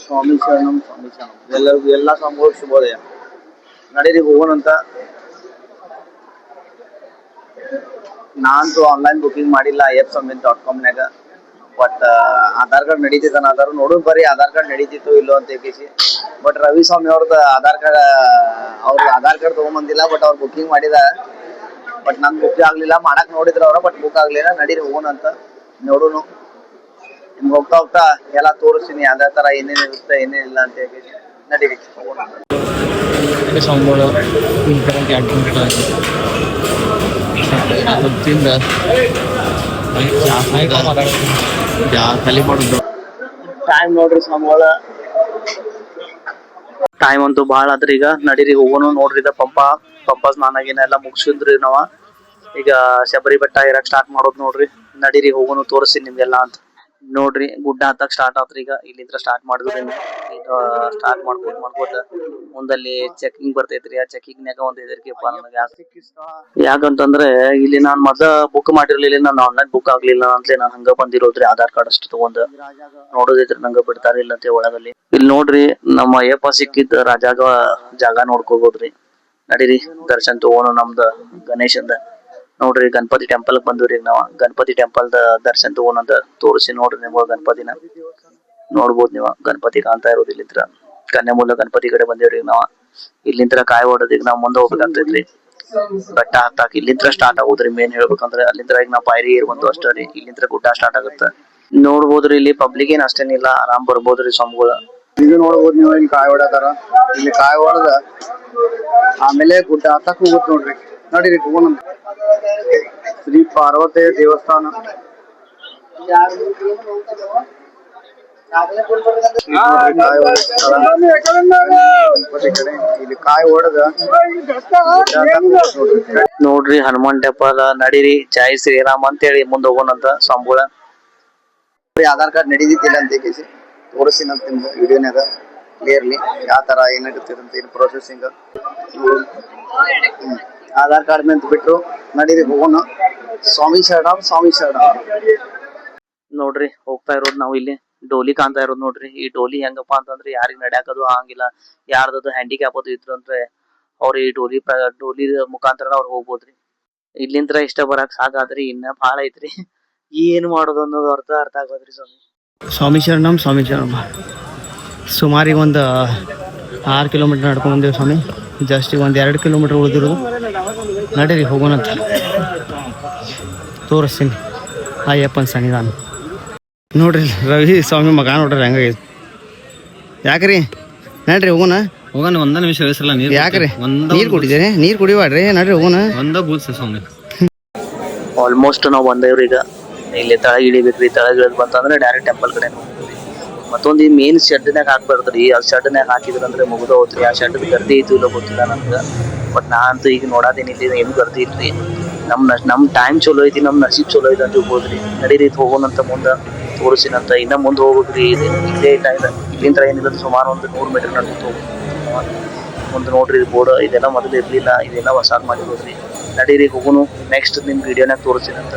ಸ್ವಾಮಿ ಶರಣಂ ಸ್ವಾಮಿ ಶರಣಂ ಎಲ್ಲರಿಗೂ ಎಲ್ಲ ಸ್ವಾಮಿಗಳು ಶುಭೋದಯ. ನಡೀರಿ ಹೋಗೋಣಂತ. ನಾನಂತೂ ಆನ್ಲೈನ್ ಬುಕಿಂಗ್ ಮಾಡಿಲ್ಲ IFSwami.com ಬಟ್ ಆಧಾರ್ ಕಾರ್ಡ್ ನಡೀತಿದ್ದಾನ ಆಧಾರ್ ನೋಡೋದು ಬರೀ ಆಧಾರ್ ಕಾರ್ಡ್ ನಡೀತಿತ್ತು ಇಲ್ಲೋ ಅಂತ ಹೇಳಿ. ಬಟ್ ರವಿ ಸ್ವಾಮಿ ಅವ್ರದ್ದು ಆಧಾರ್ ಕಾರ್ಡ್ ತಗೊಂಬಂದಿಲ್ಲ. ಬಟ್ ಅವ್ರು ಬುಕಿಂಗ್ ಮಾಡಿದ. ಬಟ್ ನನ್ ಬುಕ್ ಆಗ್ಲಿಲ್ಲ, ಮಾಡಕ್ ನೋಡಿದ್ರು ಅವ್ರ, ಬಟ್ ಬುಕ್ ಆಗ್ಲಿಲ್ಲ. ನಡೀರಿ ಹೋಗೋಣ ಅಂತ ನೋಡೋನು. ನಿಮ್ಗೆ ಹೋಗ್ತಾ ಹೋಗ್ತಾ ಎಲ್ಲ ತೋರಿಸ್ತೀನಿ ಅದೇ ತರ ಏನೇನಿರುತ್ತೆ ಏನೇನಿಲ್ಲ ಅಂತ ಹೇಳಿ. ನಡೀರಿ ಹೋಗೋಣ. ಟೈಮ್ ನೋಡ್ರಿ ಸ್ವಾಮಿಗಳ, ಟೈಮ್ ಅಂತೂ ಭಾಳ ಆದ್ರಿ. ಈಗ ನಡೀರಿ ಹೋಗೋನು. ನೋಡ್ರಿ ಇದ ಪಂಪ ಸ್ನಾನ ಗೀನ ಎಲ್ಲ ಮುಗಿಸಿದ್ರಿ ನಾವ. ಈಗ ಶಬರಿ ಬೆಟ್ಟ ಇರಕ್ ಸ್ಟಾರ್ಟ್ ಮಾಡೋದು ನೋಡ್ರಿ. ನಡೀರಿ ಹೋಗೋನು, ತೋರಿಸ್ತೀನಿ ನಿಮ್ಗೆಲ್ಲ ಅಂತ. ನೋಡ್ರಿ ಗುಡ್ಡ ಹತ್ತಕ್ ಸ್ಟಾರ್ಟ್ ಆತ್ರಿ. ಈಗ ಇಲ್ಲಿಂದ ಸ್ಟಾರ್ಟ್ ಮಾಡಿದ್ರಿ. ಸ್ಟಾರ್ಟ್ ಮಾಡ್ಕೋತ ಮುಂದಲ್ಲಿ ಚೆಕಿಂಗ್ ಬರ್ತೈತ್ರಿ. ಆ ಚೆಕಿಂಗ್ನಾಗ ಒಂದ್ ಹೆದರಿಕೆಪ್ಪ ನನಗೆ. ಯಾಕಂತಂದ್ರೆ ಇಲ್ಲಿ ನಾನ್ ಮೊದ್ಲ ಬುಕ್ ಮಾಡಿರ್ಲಿಲ್ಲ, ನಾನು ಆನ್ಲೈನ್ ಬುಕ್ ಆಗ್ಲಿಲ್ಲ ಅಂತಲೇ ನಾನು ಹಂಗ ಬಂದಿರೋದ್ರಿ. ಆಧಾರ್ ಕಾರ್ಡ್ ಅಷ್ಟು ತಗೊಂಡ್ ನೋಡೋದೈತ್ರಿ, ನಂಗ ಬಿಡ್ತಾರ ಇಲ್ಲಂತೆ ಒಳಗಲ್ಲಿ. ಇಲ್ಲಿ ನೋಡ್ರಿ ನಮ್ಮ ಅಯ್ಯಪ್ಪ ಸಿಕ್ಕಿದ್ ಜಾಗ ನೋಡ್ಕೋಬೋದ್ರಿ. ನಡೀರಿ ದರ್ಶನ್ ತಗೋನು ನಮ್ದ ಗಣೇಶಂದ. ನೋಡ್ರಿ ಗಣಪತಿ ಟೆಂಪಲ್ ಬಂದಿವ್ರಿ ನಾವ್. ಗಣಪತಿ ಟೆಂಪಲ್ ದರ್ಶನ್ ತಗೋನಂತ ತೋರಿಸಿ ನೋಡ್ರಿ ನಿಮ್ಗ ಗಣಪತಿನ ನೋಡ್ಬೋದು ನೀವು. ಗಣಪತಿ ಕಾಣ್ತಾ ಇರೋದು ಇಲ್ಲಿಂತ್ರ. ಕನ್ಯಾಮೂಲ ಗಣಪತಿ ಕಡೆ ಬಂದೇವ್ರಿ ನಾವ. ಇಲ್ಲಿಂತ್ರ ಕಾಯಿ ಹೊಡೋದಿಕ್ ನಾವ್ ಮುಂದೆ ಹೋಗ್ಬೇಕಾಗ್ತೈತ್ರಿ. ಬೆಟ್ಟ ಹತ್ತಾಕ ಇಲ್ಲಿಂತ್ರ ಸ್ಟಾರ್ಟ್ ಆಗೋದ್ರಿ. ಮೇನ್ ಹೇಳ್ಬೇಕಂದ್ರೆ ಅಲ್ಲಿಂದ್ರ ಈಗ ನಾವ್ ಪಾಯರಿ ಏರ್ಬಂತು ಅಷ್ಟೇ ರೀ. ಇಲ್ಲಿಂತ್ರ ಗುಡ್ಡ ಸ್ಟಾರ್ಟ್ ಆಗುತ್ತ. ನೋಡ್ಬೋದ್ರಿ ಇಲ್ಲಿ ಪಬ್ಲಿಕ್ ಏನ್ ಅಷ್ಟೇನಿಲ್ಲ, ಆರಾಮ್ ಬರ್ಬೋದ್ರಿ ಸ್ವಾಮಿಗಳು. ಇದು ನೋಡ್ಬೋದು ನೀವು, ಇಲ್ಲಿ ಕಾಯಿ ಹೊಡತಾರ. ಇಲ್ಲಿ ಕಾಯಿ ಹೊಡೆದ ಆಮೇಲೆ ಗುಡ್ಡ ಹತ್ತಾಕ ಹೋಗುತ್ತೆ ನೋಡ್ರಿ. ನಡೀರಿ ಹೋಗೋಣ. ಶ್ರೀ ಪಾರ್ವತಿ ದೇವಸ್ಥಾನ. ಇಲ್ಲಿ ಕಾಯಿ ಹೊಡೆದ ನೋಡ್ರಿ ಹನುಮಾನ್ ಟೆಂಪಲ್. ನಡೀರಿ ಜೈ ಶ್ರೀರಾಮ್ ಅಂತೇಳಿ ಮುಂದೆ ಹೋಗೋಣಂತ ಸ್ವಾಮಿಗಳ. ಆಧಾರ್ ಕಾರ್ಡ್ ನಡೀತಿಲ್ಲ ಅಂತ ಕೇಸಿ ತೋರಿಸ್ತೀನಿ ಅಂತ ನಿಮ್ಗೆ ವಿಡಿಯೋನಾಗ ಕ್ಲಿಯರ್ಲಿ ಯಾವ ತರ ಏನಾಗುತ್ತೆ ಅಂತ. ಇದು ಪ್ರೊಸೆಸಿಂಗ್ ಆಧಾರ್ ಕಾರ್ಡ್ ಮೇಲೆ ಬಿಟ್ರು. ನಡೀರಿ ಹೋಗೋಣ. ಸ್ವಾಮಿ ಶರಣಂ ಸ್ವಾಮಿ ಶರಣಂ. ನೋಡ್ರಿ ಹೋಗ್ತಾ ಇರೋದು ನಾವು. ಇಲ್ಲಿ ಡೋಲಿ ಕಾಣ್ತಾ ಇರೋದು ನೋಡ್ರಿ. ಈ ಡೋಲಿ ಹೆಂಗಪ್ಪ ಅಂತಂದ್ರೆ ಯಾರಿಗ್ ನಡ್ಯಾಕದು ಆಗಂಗಿಲ್ಲ, ಯಾರ್ದದು ಹ್ಯಾಂಡಿಕ್ಯಾಪ್ ಅದು ಇದ್ರು ಅಂದ್ರೆ ಅವ್ರ ಈ ಡೋಲಿ ಮುಖಾಂತರ ಅವ್ರು ಹೋಗ್ಬೋದ್ರಿ. ಇಲ್ಲಿಂತ್ರ ಇಷ್ಟ ಬರಕ್ ಸಾಕಾದ್ರಿ. ಇನ್ನ ಭಾಳ ಐತ್ರಿ. ಏನ್ ಮಾಡೋದು ಅನ್ನೋದು ಅರ್ಥ ಆಗೋದ್ರಿ. ಸ್ವಾಮಿ ಶರಣಂ ಸ್ವಾಮಿ ಶರಣಂ. ಸುಮಾರಿಗೆ ಒಂದು 6 ಕಿಲೋಮೀಟರ್ ನಡ್ಕೊಂಡ್ ಬಂದೇವಿ ಸ್ವಾಮಿ. ಜಸ್ಟ್ ಈಗ 1-2 ಕಿಲೋಮೀಟರ್ ಉಳಿದಿರೋದು. ನಡೀರಿ ಹೋಗೋಣಂತ. ತೋರಿಸ್ತೀನಿ ಅಯ್ಯಪ್ಪನ ಸನ್ನಿಧಾನ. ನೋಡ್ರಿ ರವಿ ಸ್ವಾಮಿ ಮಗ ನೋಡ್ರಿ ಹೆಂಗಾಗೈತಿ. ಯಾಕ್ರಿ ನಡ್ರಿ ಹೋಗೋಣ. ಒಂದ ನಿಮಿಷ ವಯಸ್ಸಲ್ಲ ನೀರು. ಯಾಕ್ರಿ ನೀರ್ ಕುಡಿದೇನೆ? ನೀರ್ ಕುಡಿವಾಡ್ರಿ. ನಡ್ರಿ ಹೋಗೋಣ. ಸ್ವಾಮಿ ಆಲ್ಮೋಸ್ಟ್ ನಾವು ಬಂದೇವ್ರಿ. ಈಗ ಇಲ್ಲಿ ತಳಗ ಇಳಿಬೇಕ್ರಿ. ತಳಗ ಇಳಿದ್ ಬಂತಂದ್ರೆ ಡೈರೆಕ್ಟ್ ಟೆಂಪಲ್ ಕಡೆ ಹೋಗ್ತೀವಿ. ಮತ್ತೊಂದು ಈ ಮೇನ್ ಶೆಡ್ನಾಗ ಹಾಕ್ಬಾರ್ದ್ರಿ. ಆ ಶೆಡ್ನಾಗ ಹಾಕಿದ್ರಂದ್ರೆ ಮುಗಿದ ಹೋತ್ರಿ. ಆ ಶೆಡ್ ಗರ್ದಿ ಐತಿ ಇಲ್ಲೋ ಗೊತ್ತಿಲ್ಲ ನನ್ಗ. ಬಟ್ ನಾ ಅಂತೂ ಈಗ ನೋಡೋದೇನಿಲ್ಲ, ಏನು ಗರ್ದಿ ಇಲ್ರಿ. ನಮ್ ಟೈಮ್ ಚಲೋ ಐತಿ, ನಮ್ ನಸೀಬ್ ಚಲೋ ಐತಿ ಅಂತ ಹೋಗ್ಬೋದ್ರಿ. ನಡೀರಿ ಹೋಗೋಣಂತ ಮುಂದ ತೋರಿಸಿನಂತ. ಇನ್ನ ಮುಂದೆ ಹೋಗ್ಬೇಕ್ರಿ. ಇಲ್ಲೇ ಇಲ್ಲ ಇಲ್ಲಿಂದ ಏನಿಲ್ಲ ಸುಮಾರು ಒಂದು 100 ಮೀಟರ್ ನಡ್ಕೊಂಡು ಹೋಗ್ಬೇಕು. ಮುಂದೆ ನೋಡ್ರಿ ಬೋರ್ಡ್. ಇದೆಲ್ಲ ಮೊದಲು ಇರ್ಲಿಲ್ಲ, ಇದೆಲ್ಲ ಹೊಸಾದ್ ಮಾಡಿರೋದ್ರಿ. ನಡೀರಿ ಹೋಗೋನು. ನೆಕ್ಸ್ಟ್ ನಿಮ್ ವಿಡಿಯೋನಾಗ ತೋರಿಸಿನಂತ.